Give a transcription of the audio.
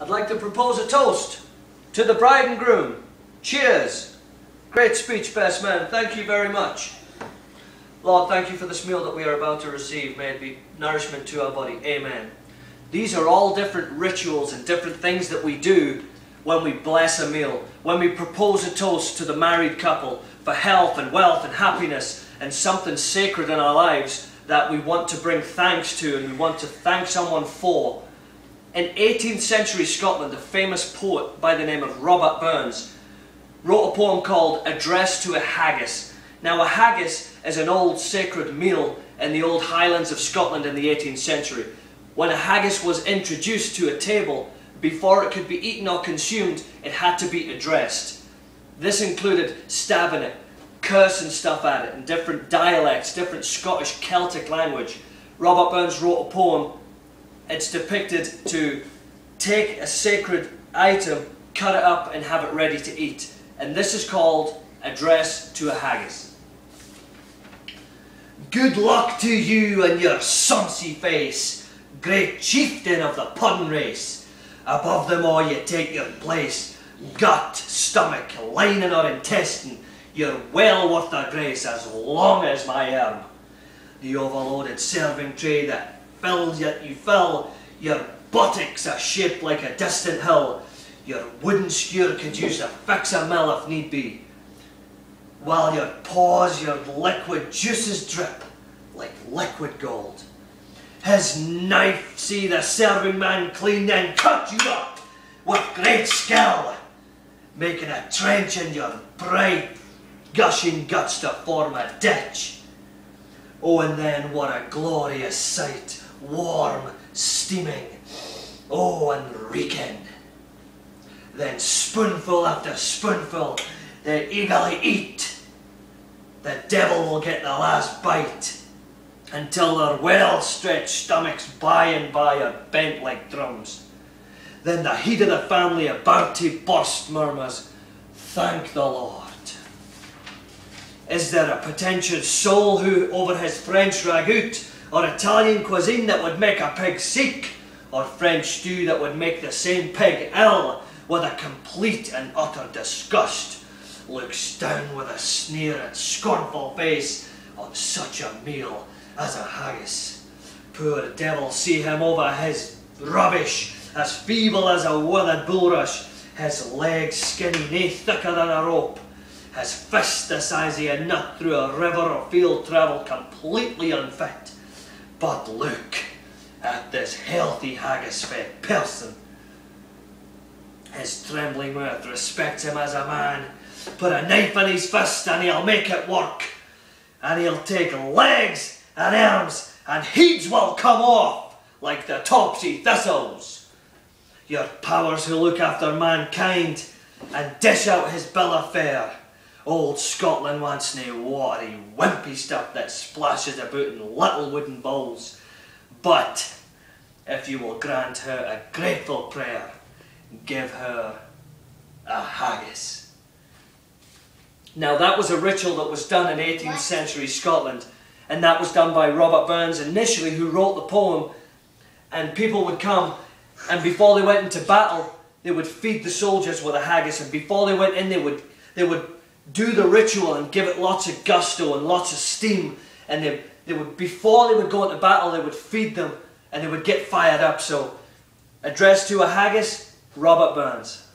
I'd like to propose a toast to the bride and groom. Cheers. Great speech, best man. Thank you very much. Lord, thank you for this meal that we are about to receive. May it be nourishment to our body. Amen. These are all different rituals and different things that we do when we bless a meal, when we propose a toast to the married couple for health and wealth and happiness and something sacred in our lives that we want to bring thanks to and we want to thank someone for. In 18th century Scotland, a famous poet by the name of Robert Burns wrote a poem called Address to a Haggis. Now, a haggis is an old sacred meal in the old Highlands of Scotland in the 18th century. When a haggis was introduced to a table, before it could be eaten or consumed, it had to be addressed. This included stabbing it, cursing stuff at it in different dialects, different Scottish Celtic language. Robert Burns wrote a poem. It's depicted to take a sacred item, cut it up and have it ready to eat. And this is called Address to a Haggis. Good luck to you and your sonsy face, great chieftain of the puddin' race. Above them all you take your place, gut, stomach, lining or intestine, you're well worth their grace as long as my arm. The overloaded serving tray that fills yet you fill, your buttocks are shaped like a distant hill, your wooden skewer could use a fix a mill if need be. While your paws, your liquid juices drip like liquid gold. His knife see the serving man clean, then cut you up with great skill, making a trench in your bright, gushing guts to form a ditch. Oh, and then what a glorious sight, warm, steaming, oh, and reeking. Then spoonful after spoonful, they eagerly eat. The devil will get the last bite, until their well-stretched stomachs by and by are bent like drums. Then the heat of the family about to burst murmurs, "Thank the Lord." Is there a pretentious soul who over his French ragout or Italian cuisine that would make a pig sick, or French stew that would make the same pig ill, with a complete and utter disgust looks down with a sneer and scornful face on such a meal as a haggis? Poor devil, see him over his rubbish, as feeble as a withered bulrush, his legs skinny, nae thicker than a rope, his fist the size of a nut through a river or field travel completely unfit. But look at this healthy haggis-fed person. His trembling mouth respects him as a man. Put a knife in his fist and he'll make it work. And he'll take legs and arms and heads will come off like the topsy thistles. Your powers who look after mankind and dish out his bill of fare. Old Scotland wants nae watery, wimpy stuff that splashes about in little wooden bowls. But if you will grant her a grateful prayer, give her a haggis. Now, that was a ritual that was done in 18th century Scotland, and that was done by Robert Burns initially, who wrote the poem. And people would come, and before they went into battle, they would feed the soldiers with a haggis, and before they went in, they would do the ritual and give it lots of gusto and lots of steam, and they would, before they would go into battle, they would feed them and they would get fired up. So, Address to a Haggis, Robert Burns.